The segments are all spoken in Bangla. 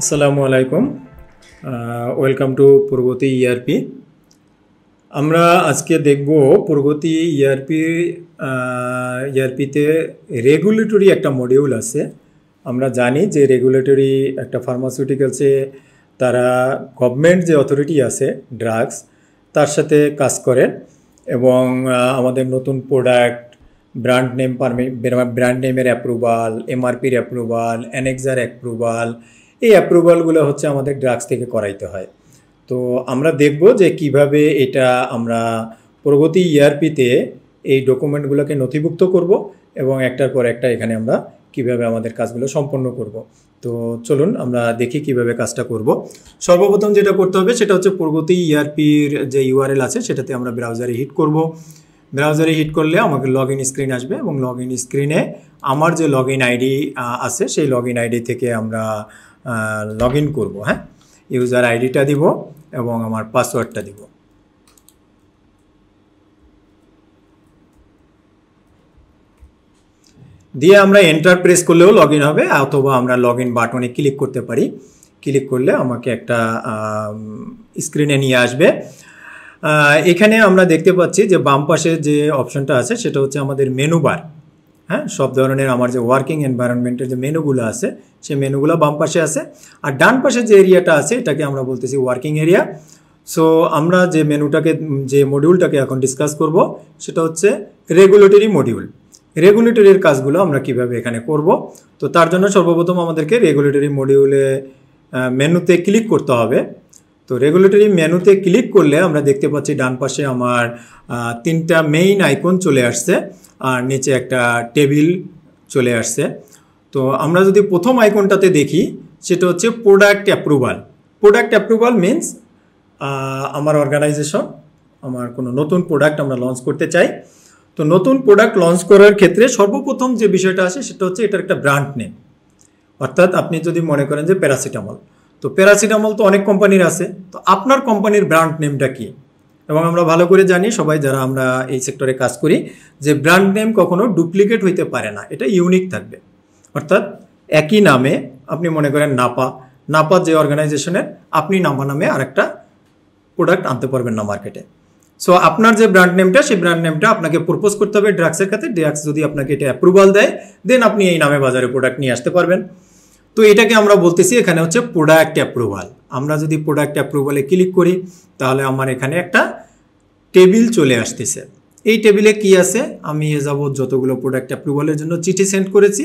আসসালামু আলাইকুম, ওয়েলকাম টু প্রগতি ইআরপি। আমরা আজকে দেখব প্রগতি ইআরপিতে রেগুলেটরি একটা মডিউল আছে। আমরা জানি যে রেগুলেটরি একটা ফার্মাসিউটিক্যালসে তারা গভর্নমেন্ট যে অথরিটি আছে ড্রাগস তার সাথে কাজ করে এবং আমাদের নতুন প্রোডাক্ট, ব্র্যান্ড নেমের অ্যাপ্রুভাল, এমআরপির অ্যাপ্রুভাল, অ্যানেক্সার অ্যাপ্রুভাল, এই অ্যাপ্রুভালগুলো হচ্ছে আমাদের ড্রাগস থেকে করাইতে হয়। তো আমরা দেখব যে কিভাবে এটা আমরা প্রগতি ইআরপিতে এই ডকুমেন্টগুলোকে নথিভুক্ত করব এবং একটার পর একটা এখানে আমরা কিভাবে আমাদের কাজগুলো সম্পন্ন করব। তো চলুন আমরা দেখি কিভাবে কাজটা করব। সর্বপ্রথম যেটা করতে হবে সেটা হচ্ছে প্রগতি ইআরপির যে ইউআরএল আছে সেটাতে আমরা ব্রাউজারে হিট করব। ব্রাউজারে হিট করলে আমাকে লগ ইন স্ক্রিন আসবে এবং লগ ইন স্ক্রিনে আমার যে লগ ইন আইডি আছে সেই লগ ইন আইডি থেকে আমরা লগ ইন করবো। হ্যাঁ, ইউজার আইডিটা দিব এবং আমার পাসওয়ার্ডটা দিব। দিয়ে আমরা এন্টার প্রেস করলেও লগ ইন হবে, অথবা আমরা লগ ইন বাটনে ক্লিক করতে পারি। ক্লিক করলে আমাকে একটা স্ক্রিনে নিয়ে আসবে। এখানে আমরা দেখতে পাচ্ছি যে বাম পাশে যে অপশনটা আছে সেটা হচ্ছে আমাদের মেনু বার। হ্যাঁ, সব ধরনের আমার যে ওয়ার্কিং এনভায়রনমেন্টের যে মেনুগুলো আছে সেই মেনুগুলো বাম পাশে আছে। আর ডান পাশে যে এরিয়াটা আছে এটাকে আমরা বলতেছি ওয়ার্কিং এরিয়া। সো আমরা যে যে মডিউলটাকে এখন ডিসকাস করব সেটা হচ্ছে রেগুলেটরি মডিউল। রেগুলেটরির কাজগুলো আমরা কিভাবে এখানে করব। তো তার জন্য সর্বপ্রথম আমাদেরকে রেগুলেটরি মডিউলে মেনুতে ক্লিক করতে হবে। তো রেগুলেটরি মেনুতে ক্লিক করলে আমরা দেখতে পাচ্ছি ডান পাশে আমার তিনটা মেইন আইকন চলে আসছে আর নিচে একটা টেবিল চলে আসছে। তো আমরা যদি প্রথম আইকনটাতে দেখি সেটা হচ্ছে product approval. Product approval means আমার অর্গানাইজেশন আমার কোনো নতুন প্রোডাক্ট আমরা লঞ্চ করতে চাই। তো নতুন প্রোডাক্ট লঞ্চ করার ক্ষেত্রে সর্বপ্রথম যে বিষয়টা আসে সেটা হচ্ছে এটার একটা ব্র্যান্ড নেম। অর্থাৎ আপনি যদি মনে করেন যে প্যারাসিটামল, তো প্যারাসিটামল তো অনেক কোম্পানির আছে, তো আপনার কোম্পানির ব্র্যান্ড নেমটা কি? এবং আমরা ভালো করে জানি সবাই যারা আমরা এই সেক্টরে কাজ করি যে ব্র্যান্ড নেম কখনো ডুপ্লিকেট হইতে পারে না, এটা ইউনিক থাকবে। অর্থাৎ একই নামে আপনি মনে করেন নাপা যে অর্গানাইজেশনের, আপনি নাপা নামে আরেকটা প্রোডাক্ট আনতে পারবেন না মার্কেটে। সো আপনার যে ব্র্যান্ড নেমটা সেই ব্র্যান্ড নেমটা আপনাকে প্রপোজ করতে হবে ড্রাগসের ক্ষেত্রে। ড্রাগস যদি আপনাকে এটা অ্যাপ্রুভাল দেয় দেন আপনি এই নামে বাজারে প্রোডাক্ট নিয়ে আসতে পারবেন। তো এটাকে আমরা বলতেছি এখানে হচ্ছে প্রোডাক্ট অ্যাপ্রুভাল। আমরা যদি প্রোডাক্ট অ্যাপ্রুভালে ক্লিক করি তাহলে আমার এখানে একটা টেবিল চলে আসতেছে। এই টেবিলে কি আছে, আমি যাবত যতগুলো প্রোডাক্ট অ্যাপ্রুভালের জন্য চিঠি সেন্ড করেছি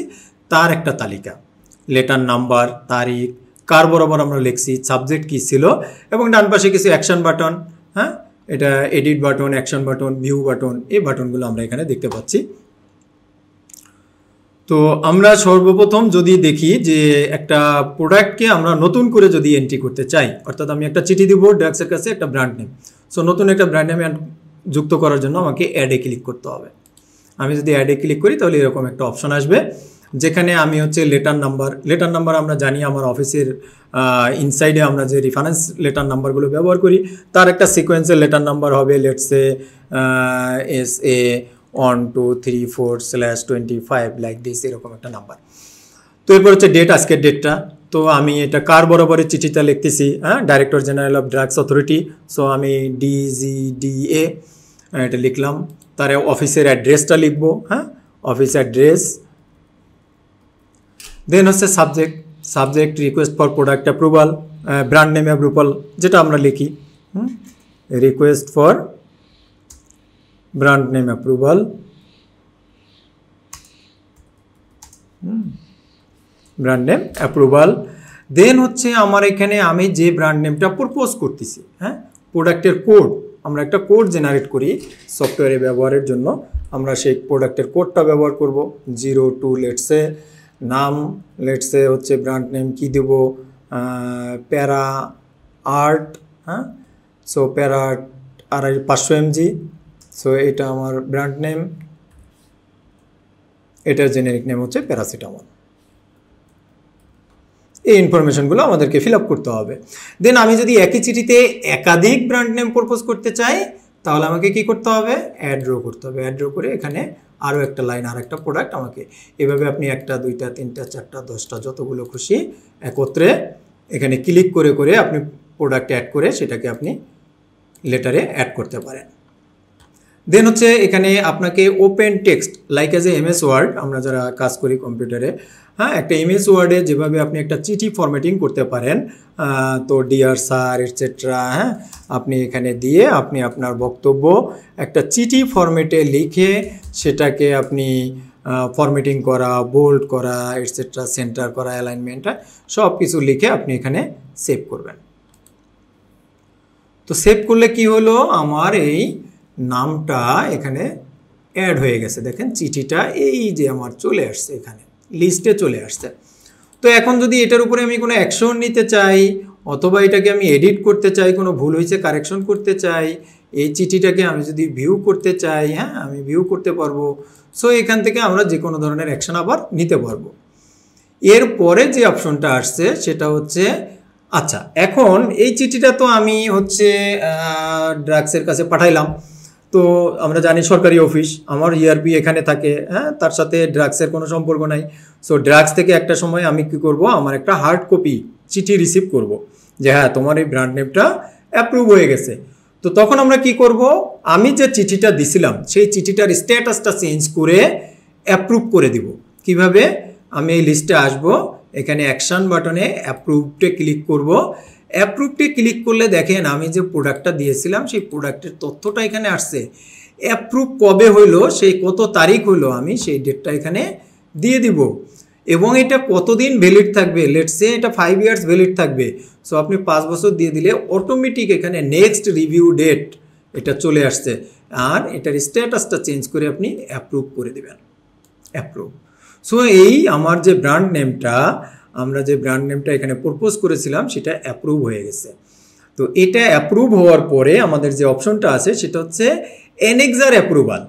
তার একটা তালিকা, লেটার নাম্বার, তারিখ, কার বরাবর আমরা লিখছি, সাবজেক্ট কী ছিল এবং ডান পাশে কিছু অ্যাকশন বাটন। হ্যাঁ, এটা edit button, action button, view button, এই বাটনগুলো আমরা এখানে দেখতে পাচ্ছি। তো আমরা সর্বপ্রথম যদি দেখি যে একটা প্রোডাক্টকে আমরা নতুন করে যদি এন্ট্রি করতে চাই, অর্থাৎ আমি একটা চিঠি দিব ড্রাগসের কাছে একটা ব্র্যান্ড নেম। সো নতুন একটা ব্র্যান্ড নেম যুক্ত করার জন্য আমাকে অ্যাডে ক্লিক করতে হবে। আমি যদি অ্যাডে ক্লিক করি তাহলে এরকম একটা অপশন আসবে যেখানে আমি হচ্ছে লেটার নাম্বার আমরা জানি আমার অফিসের ইনসাইডে আমরা যে রেফারেন্স লেটার নাম্বারগুলো ব্যবহার করি তার একটা সিকোয়েন্সের লেটার নাম্বার হবে, লেটসে SA 123/4/25 লাইক দিস, এরকম একটা নাম্বার। তো এরপর হচ্ছে ডেট, আজকের ডেটটা। তো আমি এটা কার বরাবরের চিঠিটা লিখতেছি, হ্যাঁ, director general of drugs authority. So আমি DGDA এটা লিখলাম। তার অফিসের অ্যাড্রেসটা লিখবো, হ্যাঁ, অফিস অ্যাড্রেস। দেন হচ্ছে subject request for product approval, brand name approval যেটা আমরা লিখি, request for brand name approval, brand name approval. Then হচ্ছে আমার এখানে আমি যে ব্র্যান্ড নেমটা প্রপোজ করতেছি, হ্যাঁ, প্রোডাক্টের কোড, আমরা একটা কোড জেনারেট করি সফটওয়্যারে ব্যবহারের জন্য। আমরা সেই প্রোডাক্টের কোডটা ব্যবহার করব 02 লেটসে নাম, লেটসে হচ্ছে ব্র্যান্ড নেম কি দেব, প্যারা আর্ট। হ্যাঁ, সো প্যারা আর্ট 500 mg। সো এটা আমার ব্র্যান্ড নেম, এটার জেনেরিক নেম হচ্ছে প্যারাসিটামল। এই ইনফরমেশনগুলো আমাদেরকে ফিল আপ করতে হবে। দেন আমি যদি একই চিঠিতে একাধিক ব্র্যান্ড নেম প্রপোজ করতে চাই তাহলে আমাকে কি করতে হবে, অ্যাড ড্র করতে হবে। অ্যাড ড্র করে এখানে আরও একটা লাইন, আর একটা প্রোডাক্ট আমাকে, এভাবে আপনি 1টা 2টা 3টা 4টা 10টা যতগুলো খুশি একত্রে এখানে ক্লিক করে করে আপনি প্রোডাক্ট অ্যাড করে সেটাকে আপনি লেটারে অ্যাড করতে পারেন। দেন হচ্ছে এখানে আপনাকে open text like as a MS Word, আমরা যারা কাজ করি কম্পিউটারে, হ্যাঁ, একটা এমএস ওয়ার্ডে যেভাবে আপনি একটা চিঠি ফরম্যাটিং করতে পারেন, তো ডিয়ার স্যার এটসেট্রা, হ্যাঁ, আপনি এখানে দিয়ে আপনি আপনার বক্তব্য একটা চিঠি ফরম্যাটে লিখে সেটাকে আপনি ফরম্যাটিং করা, বোল্ড করা এটসেট্রা, সেন্টার করা, অ্যালাইনমেন্ট, সব কিছু লিখে আপনি এখানে সেভ করবেন। তো সেভ করলে কি হলো, আমার এই নামটা এখানে অ্যাড হয়ে গেছে। দেখেন চিঠিটা এই যে আমার চলে আসছে, এখানে লিস্টে চলে আসছে। তো এখন যদি এটার উপরে আমি কোনো অ্যাকশন নিতে চাই অথবা এটাকে আমি এডিট করতে চাই, কোনো ভুল হয়েছে কারেকশন করতে চাই, এই চিঠিটাকে আমি যদি ভিউ করতে চাই, হ্যাঁ, আমি ভিউ করতে পারবো। সো এখান থেকে আমরা যে কোনো ধরনের অ্যাকশন আবার নিতে পারবো। এরপরে যে অপশনটা আসছে সেটা হচ্ছে, আচ্ছা এখন এই চিঠিটা তো আমি হচ্ছে ড্রাগসের কাছে পাঠাইলাম। তো আমরা জানি সরকারি অফিস, আমার ইআরপি এখানে থাকে, হ্যাঁ, তার সাথে ড্রাগসের কোনো সম্পর্ক নাই। সো ড্রাগস থেকে একটা সময় আমি কি করব, আমার একটা হার্ড কপি চিঠি রিসিভ করব যে হ্যাঁ তোমার এই ব্র্যান্ড নেমটা অ্যাপ্রুভ হয়ে গেছে। তো তখন আমরা কি করব, আমি যে চিঠিটা দিছিলাম সেই চিঠিটার স্ট্যাটাসটা চেঞ্জ করে অ্যাপ্রুভ করে দিব। কিভাবে, আমি এই লিস্টে আসব, এখানে অ্যাকশন বাটনে অ্যাপ্রুভডে ক্লিক করব। অ্যাপ্রুভডে ক্লিক করলে দেখেন আমি যে প্রোডাক্টটা দিয়েছিলাম সেই প্রোডাক্টের তথ্যটা এখানে আসছে। অ্যাপ্রুভ কবে হইলো, সেই কত তারিখ হইলো, আমি সেই ডেটটা এখানে দিয়ে দিব। এবং এটা কতদিন ভ্যালিড থাকবে, লেটস সে এটা 5 ইয়ার্স ভ্যালিড থাকবে। সো আপনি 5 বছর দিয়ে দিলে অটোমেটিক এখানে নেক্সট রিভিউ ডেট এটা চলে আসছে, আর এটার স্ট্যাটাসটা চেঞ্জ করে আপনি অ্যাপ্রুভ করে দেবেন, অ্যাপ্রুভ। সো এই আমার যে ব্র্যান্ড নেমটা, আমরা যে ব্র্যান্ড নেমটা এখানে প্রপোজ করেছিলাম সেটা অ্যাপ্রুভ হয়ে গেছে। তো এটা অ্যাপ্রুভ হওয়ার পরে আমাদের যে অপশনটা আছে সেটা হচ্ছে অ্যানেক্সার অ্যাপ্রুভাল।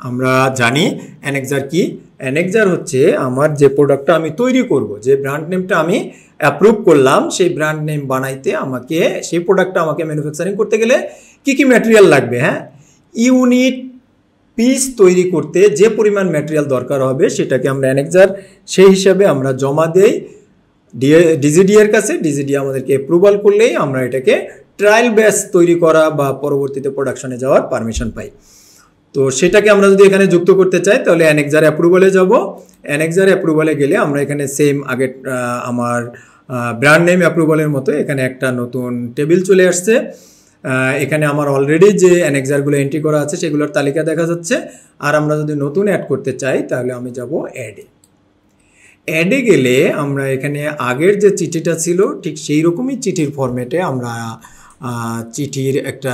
আমরা জানি অ্যানেক্সার কি, অ্যানেক্সার হচ্ছে আমার যে প্রোডাক্টটা আমি তৈরি করব, যে ব্র্যান্ড নেমটা আমি অ্যাপ্রুভ করলাম, সেই ব্র্যান্ড নেম বানাইতে আমাকে, সেই প্রোডাক্টটা আমাকে ম্যানুফ্যাকচারিং করতে গেলে কি কি ম্যাটেরিয়াল লাগবে, হ্যাঁ, ইউনিট পিস তৈরি করতে যে পরিমাণ ম্যাটেরিয়াল দরকার হবে সেটাকে আমরা অ্যানেক্সার সেই হিসাবে আমরা জমা দেই ডিজিডি এর কাছে। ডিজিডি আমাদেরকে অ্যাপ্রুভাল করলেই আমরা এটাকে ট্রায়াল ব্যাচ তৈরি করা বা পরবর্তীতে প্রোডাকশনে যাওয়ার পারমিশন পাই। তো সেটাকে আমরা যদি এখানে যুক্ত করতে চাই তাহলে অ্যানেক্সার অ্যাপ্রুভালে যাব। অ্যানেক্সার অ্যাপ্রুভালে গেলে আমরা এখানে সেম আগে আমার ব্র্যান্ড নেম অ্যাপ্রুভালের মতো এখানে একটা নতুন টেবিল চলে আসছে। এখানে আমার অলরেডি যে অ্যানেক্সারগুলো এন্ট্রি করা আছে সেগুলোর তালিকা দেখা যাচ্ছে। আর আমরা যদি নতুন অ্যাড করতে চাই তাহলে আমি যাব অ্যাডে। অ্যাডে গেলে আমরা এখানে আগের যে চিঠিটা ছিল ঠিক সেই রকমই চিঠির ফরম্যাটে আমরা চিঠির একটা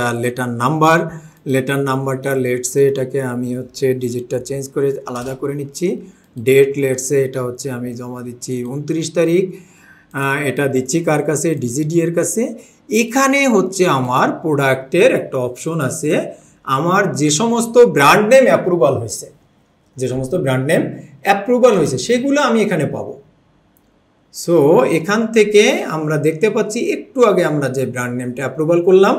লেটার নাম্বারটা লেটসে এটাকে আমি হচ্ছে ডিজিটটা চেঞ্জ করে আলাদা করে নিচ্ছি। ডেট লেটসে এটা হচ্ছে আমি জমা দিচ্ছি 29 তারিখ, এটা দিচ্ছি কার কাছে, ডিজিডি এর কাছে। এখানে হচ্ছে আমার প্রোডাক্টের একটা অপশন আছে, আমার যে সমস্ত ব্র্যান্ড নেম অ্যাপ্রুভাল হয়েছে, সেগুলো আমি এখানে পাবো। সো এখান থেকে আমরা দেখতে পাচ্ছি একটু আগে আমরা যে ব্র্যান্ড নেমটা অ্যাপ্রুভাল করলাম,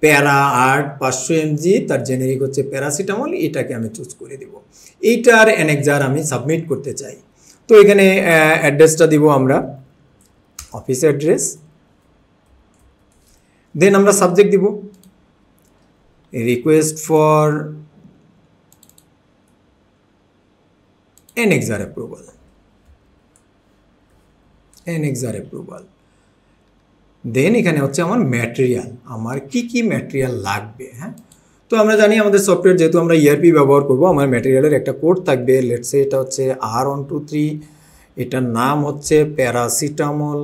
প্যারা আর্ট 500 mg, তার জেনেরিক হচ্ছে প্যারাসিটামল, এটাকে আমি চুজ করে দিব। এইটার অ্যানেক্সার আমি সাবমিট করতে চাই। তো এখানে অ্যাড্রেসটা দিব আমরা, অফিস অ্যাড্রেস। দেন আমরা সাবজেক্ট দিব রিকোয়েস্ট ফর অ্যানেক্সার অ্যাপ্রুভাল, দেন এখানে হচ্ছে আমার ম্যাটেরিয়াল, আমার কি ম্যাটেরিয়াল লাগবে। হ্যাঁ, তো আমরা জানি আমাদের সফটওয়্যার যেহেতু আমরা ইআরপি ব্যবহার করব, আমার ম্যাটেরিয়ালের একটা কোড থাকবে। লেটসে এটা হচ্ছে R123, এটার নাম হচ্ছে প্যারাসিটামল।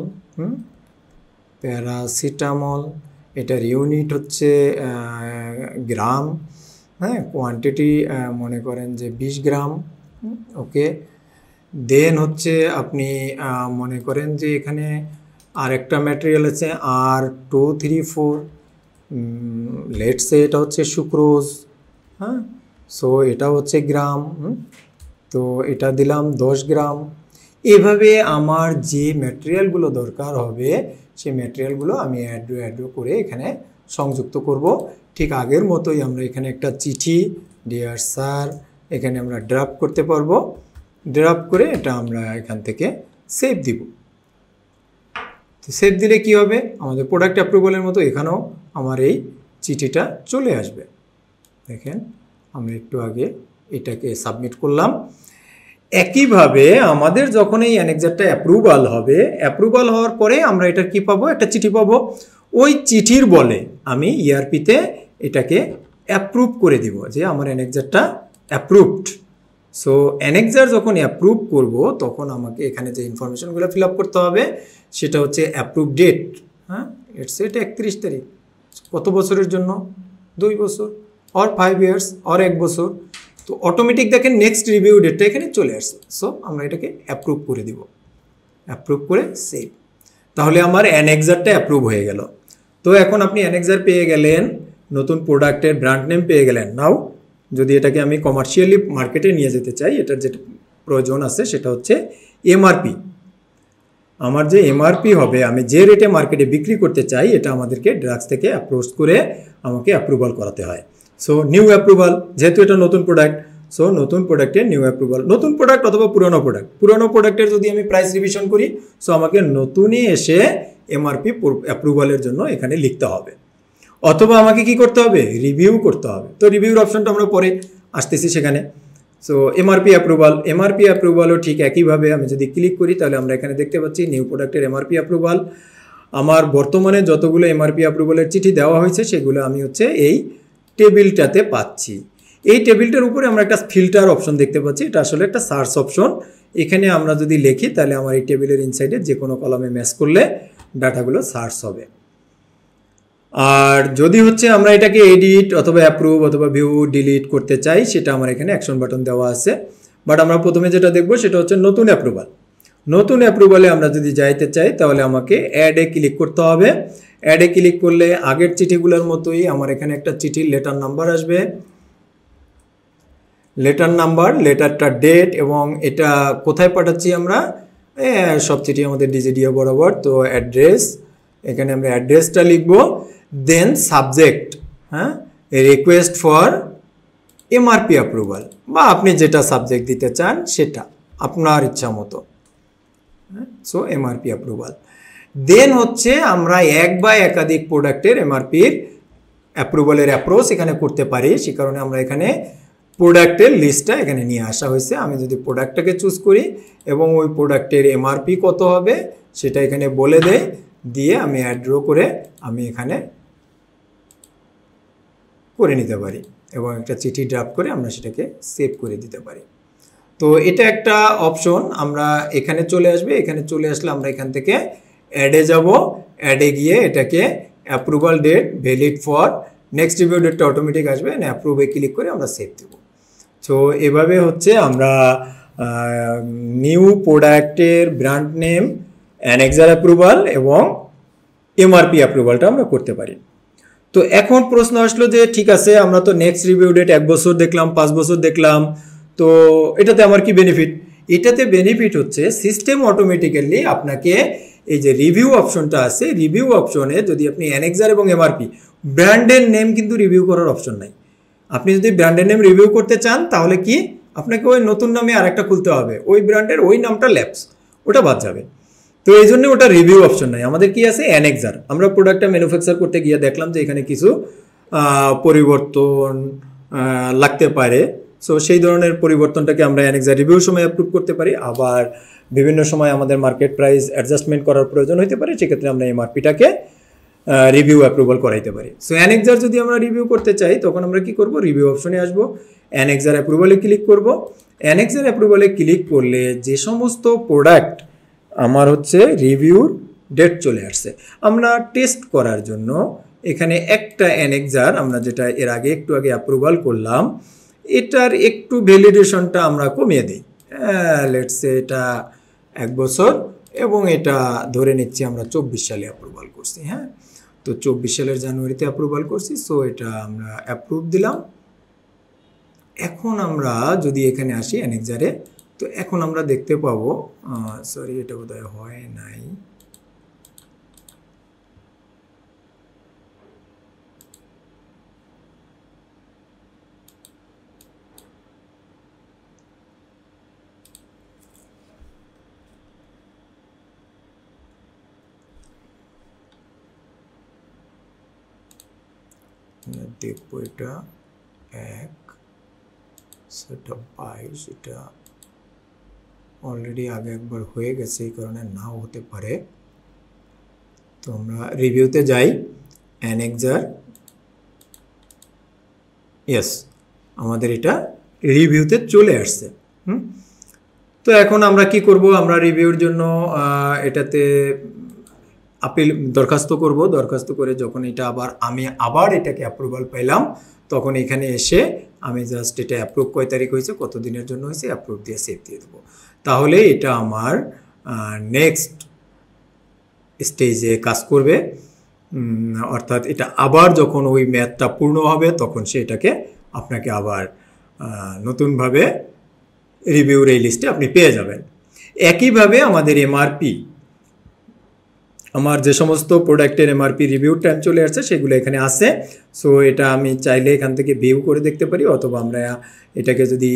এটার ইউনিট হচ্ছে গ্রাম, হ্যাঁ, কোয়ান্টিটি মনে করেন যে 20 গ্রাম। ওকে, দেন হচ্ছে আপনি মনে করেন যে এখানে আরেকটা ম্যাটেরিয়াল আছে R234, লেটসে এটা হচ্ছে সুক্রোজ। হ্যাঁ, সো এটা হচ্ছে গ্রাম, তো এটা দিলাম 10 গ্রাম। এভাবে আমার যে ম্যাটেরিয়ালগুলো দরকার হবে সেই ম্যাটেরিয়ালগুলো আমি অ্যাড করে এখানে সংযুক্ত করব। ঠিক আগের মতোই আমরা এখানে একটা চিঠি ডিয়ার স্যার এখানে আমরা ড্রাফট করতে পারবো। ড্রাফট করে এটা আমরা এখান থেকে সেভ দিব। তো সেভ দিলে কি হবে, আমাদের প্রোডাক্ট অ্যাপ্রুভালের মতো এখানেও আমার এই চিঠিটা চলে আসবে। দেখেন আমরা একটু আগে এটাকে সাবমিট করলাম। একইভাবে আমাদের যখন এই অ্যানেক্সারটা অ্যাপ্রুভাল হবে, অ্যাপ্রুভাল হওয়ার পরে আমরা এটা কি পাবো, একটা চিঠি পাবো। ওই চিঠির বলে আমি ইআরপিতে এটাকে অ্যাপ্রুভ করে দিব যে আমার অ্যানেক্সারটা অ্যাপ্রুভড। সো অ্যানেক্সার যখন অ্যাপ্রুভ করব তখন আমাকে এখানে যে ইনফরমেশনগুলো ফিল আপ করতে হবে সেটা হচ্ছে অ্যাপ্রুভ ডেট। হ্যাঁ, এটা 31 তারিখ। কত বছরের জন্য? 2 বছর, অর 5 ইয়ার্স, অর 1 বছর। তো অটোমেটিক দেখেন নেক্সট রিভিউ ডেটটা এখানে চলে আসছে। সো আমরা এটাকে অ্যাপ্রুভ করে দিব, অ্যাপ্রুভ করে সেভ। তাহলে আমার অ্যানেক্সারটা অ্যাপ্রুভ হয়ে গেল। তো এখন আপনি অ্যানেক্সার পেয়ে গেলেন, নতুন প্রোডাক্টের ব্র্যান্ড নেম পেয়ে গেলেন। নাও যদি এটাকে আমি কমার্শিয়ালি মার্কেটে নিয়ে যেতে চাই, এটার যেটা প্রয়োজন আছে সেটা হচ্ছে এমআরপি। আমার যে এমআরপি হবে, আমি যে রেটে মার্কেটে বিক্রি করতে চাই, এটা আমাদেরকে ড্রাগস থেকে অ্যাপ্রোচ করে আমাকে অ্যাপ্রুভাল করাতে হয়। সো নিউ অ্যাপ্রুভাল, যেহেতু এটা নতুন প্রোডাক্ট, সো নতুন প্রোডাক্টের নিউ অ্যাপ্রুভাল। নতুন প্রোডাক্ট অথবা পুরনো প্রোডাক্ট, পুরনো প্রোডাক্টের যদি আমি প্রাইস রিভিশন করি, সো আমাকে নতুনই এসে এমআরপি অ্যাপ্রুভালের জন্য এখানে লিখতে হবে। অথবা আমাকে কি করতে হবে, রিভিউ করতে হবে। তো রিভিউর অপশনটা আমরা পরে আসতেছি সেখানে। সো এমআরপি অ্যাপ্রুভালও ঠিক একইভাবে আমি যদি ক্লিক করি তাহলে আমরা এখানে দেখতে পাচ্ছি নিউ প্রোডাক্টের এমআরপি অ্যাপ্রুভাল। আমার বর্তমানে যতগুলো এমআরপি অ্যাপ্রুভালের চিঠি দেওয়া হয়েছে সেগুলো আমি হচ্ছে এই টেবিলটাতে পাচ্ছি। এই টেবিলটার উপরে আমরা একটা ফিল্টার অপশন দেখতে পাচ্ছি, এটা আসলে একটা সার্চ অপশন। এখানে আমরা যদি লিখি তাহলে আমার এই টেবিলের ইনসাইডে যে কোনো কলামে ম্যাচ করলে ডাটাগুলো সার্চ হবে। আর যদি হচ্ছে আমরা এটাকে এডিট অথবা অ্যাপ্রুভ অথবা ভিউ ডিলিট করতে চাই, সেটা আমার এখানে অ্যাকশন বাটন দেওয়া আছে। বাট আমরা প্রথমে যেটা দেখবো সেটা হচ্ছে নতুন অ্যাপ্রুভাল। নতুন অ্যাপ্রুভালে আমরা যদি যাইতে চাই তাহলে আমাকে অ্যাডে ক্লিক করতে হবে। অ্যাডে ক্লিক করলে আগের চিঠিগুলোর মতোই আমার এখানে একটা চিঠির লেটার নাম্বার আসবে, লেটার নাম্বার, লেটারটা ডেট, এবং এটা কোথায় পাঠাচ্ছি আমরা, সব চিঠি আমাদের ডিজিডিও বরাবর। তো অ্যাড্রেস, এখানে আমরা অ্যাড্রেসটা লিখবো। দেন সাবজেক্ট, হ্যাঁ, রিকোয়েস্ট ফর এমআরপি অ্যাপ্রুভাল, বা আপনি যেটা সাবজেক্ট দিতে চান সেটা আপনার ইচ্ছা মতো। So MRP approval. দেন হচ্ছে আমরা এক বা একাধিক প্রোডাক্টের এমআরপির অ্যাপ্রুভালের অ্যাপ্রোচ এখানে করতে পারি। সে কারণে আমরা এখানে প্রোডাক্টের লিস্টটা এখানে নিয়ে আসা হয়েছে। আমি যদি প্রোডাক্টটাকে চুজ করি এবং ওই প্রোডাক্টের এমআরপি কত হবে সেটা এখানে বলে দেয়, দিয়ে আমি অ্যাড ড্র করে আমি এখানে করে নিতে পারি এবং একটা চিঠি ড্রাফট করে আমরা সেটাকে সেভ করে দিতে পারি। তো এটা একটা অপশন। আমরা এখানে চলে আসবে, এখানে চলে আসলে আমরা এখান থেকে অ্যাডে যাব। অ্যাডে গিয়ে এটাকে approval date valid for next review ডেটটা অটোমেটিক আসবে, অ্যাপ্রুভে ক্লিক করে আমরা সেভ দেব। সো এভাবে হচ্ছে আমরা নিউ প্রোডাক্টের ব্র্যান্ড নেম, অ্যানেক্সার অ্যাপ্রুভাল এবং এমআরপি অ্যাপ্রুভালটা আমরা করতে পারি। তো এখন প্রশ্ন আসলো যে ঠিক আছে, আমরা তো নেক্সট রিভিউ ডেট 1 বছর দেখলাম, 5 বছর দেখলাম, তো এটাতে আমার কি বেনিফিট? এটাতে বেনিফিট হচ্ছে সিস্টেম অটোমেটিক্যালি আপনাকে এই যে রিভিউ অপশনটা আছে, রিভিউ অপশনে যদি আপনি অ্যানেক্সার এবং এমআরপি, ব্র্যান্ডের নেম কিন্তু রিভিউ করার অপশন নাই। আপনি যদি ব্র্যান্ডের নেম রিভিউ করতে চান তাহলে কি আপনাকে ওই নতুন নামে আরেকটা খুলতে হবে, ওই ব্র্যান্ডের ওই নামটা ল্যাপস, ওটা বাদ যাবে। তো এই জন্য ওটা রিভিউ অপশন নাই। আমাদের কি আছে, অ্যানেক্সার। আমরা প্রোডাক্টটা ম্যানুফ্যাকচার করতে গিয়ে দেখলাম যে এখানে কিছু পরিবর্তন লাগতে পারে। সো সেই ধরনের পরিবর্তনটাকে আমরা অ্যানেক্সার রিভিউর সময় অ্যাপ্রুভ করতে পারি। আবার বিভিন্ন সময় আমাদের মার্কেট প্রাইস অ্যাডজাস্টমেন্ট করার প্রয়োজন হতে পারে, সেক্ষেত্রে আমরা এমআরপিটাকে রিভিউ অ্যাপ্রুভাল করাইতে পারি। সো অ্যানেক্সার যদি আমরা রিভিউ করতে চাই তখন আমরা কি করব, রিভিউ অপশনে আসবো, অ্যানেক্সার অ্যাপ্রুভালে ক্লিক করব। অ্যানেক্সার অ্যাপ্রুভালে ক্লিক করলে যে সমস্ত প্রোডাক্ট আমার হচ্ছে রিভিউর ডেট চলে আসছে, আমরা টেস্ট করার জন্য এখানে একটা অ্যানেক্সার আমরা যেটা এর আগে একটু আগে অ্যাপ্রুভাল করলাম, এটার একটু ভ্যালিডেশনটা আমরা কমিয়ে দিই। লেটস সে এটা 1 বছর এবং এটা ধরে নিচ্ছি আমরা 24 সালে অ্যাপ্রুভাল করছি। হ্যাঁ, তো 24 সালের জানুয়ারিতে অ্যাপ্রুভাল করছি। সো এটা আমরা অ্যাপ্রুভ দিলাম। এখন আমরা যদি এখানে আসি অ্যানেক্সারে, তো এখন আমরা দেখতে পাবো, সরি এটা বোধহয় হয় নাই, দেখবো এটা 1 সেটা 22, এটা অলরেডি আগে একবার হয়ে গেছে, এই কারণে নাও হতে পারে। তো আমরা রিভিউতে যাই, অ্যানেক্সার, ইয়েস, আমাদের এটা রিভিউতে চলে আসছে। তো এখন আমরা কি করব, আমরা রিভিউর জন্য এটাতে আপিল দরখাস্ত করব। দরখাস্ত করে যখন এটা আমি আবার এটাকে অ্যাপ্রুভাল পেলাম, তখন এখানে এসে আমি জাস্ট এটা অ্যাপ্রুভ কয় তারিখ হয়েছে, কত দিনের জন্য হয়েছে, অ্যাপ্রুভ দিয়ে সেভ দিয়ে দেবো। তাহলে এটা আমার নেক্সট স্টেজে কাজ করবে, অর্থাৎ এটা আবার যখন ওই মেয়াদটা পূর্ণ হবে তখন সে এটাকে আপনাকে আবার নতুনভাবে রিভিউর এই লিস্টে আপনি পেয়ে যাবেন। একইভাবে আমাদের এমআরপি, আমার যে সমস্ত প্রোডাক্টের এমআরপি রিভিউ টাইম চলে আসছে সেগুলো এখানে আছে। সো এটা আমি চাইলে এখান থেকে ভিউ করে দেখতে পারি, অথবা আমরা এটাকে যদি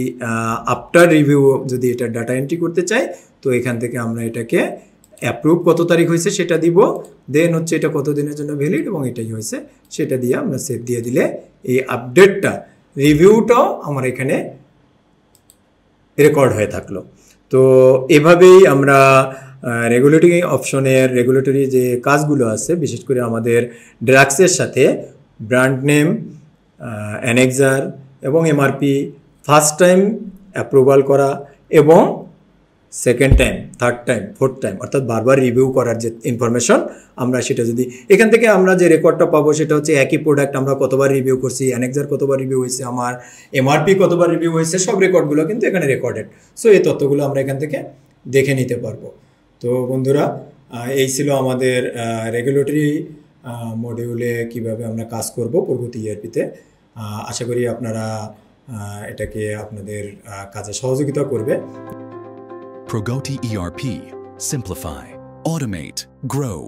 আফটার রিভিউ যদি এটা ডাটা এন্ট্রি করতে চাই, তো এখান থেকে আমরা এটাকে অ্যাপ্রুভ কত তারিখ হয়েছে সেটা দিব, দেন হচ্ছে এটা কত দিনের জন্য ভ্যালিড এবং এটাই হয়েছে সেটা দিয়ে আমরা সেভ দিয়ে দিলে এই আপডেটটা, রিভিউটাও আমার এখানে রেকর্ড হয়ে থাকলো। তো এভাবেই আমরা রেগুলেটরি অপশনের রেগুলেটরি যে কাজগুলো আছে, বিশেষ করে আমাদের ড্রাগসের সাথে ব্র্যান্ড নেম, অ্যানেক্সার এবং এমআরপি ফার্স্ট টাইম অ্যাপ্রুভাল করা এবং second time, third time, fourth time, অর্থাৎ বারবার রিভিউ করার যে ইনফরমেশন, আমরা সেটা যদি এখান থেকে আমরা যে রেকর্ডটা পাবো সেটা হচ্ছে একই প্রোডাক্ট আমরা কতবার রিভিউ করছি, অ্যানেক্সার কতবার রিভিউ হয়েছে, আমার এমআরপি কতবার রিভিউ হয়েছে, সব রেকর্ডগুলো কিন্তু এখানে রেকর্ডেড। সো এই তথ্যগুলো আমরা এখান থেকে দেখে নিতে পারবো। তো বন্ধুরা, এই ছিল আমাদের রেগুলেটরি মডিউলে কিভাবে আমরা কাজ করব পরবর্তী ইআরপিতে। আশা করি আপনারা এটাকে আপনাদের কাজে সহযোগিতা করবে। Progoti ERP. Simplify, automate, grow.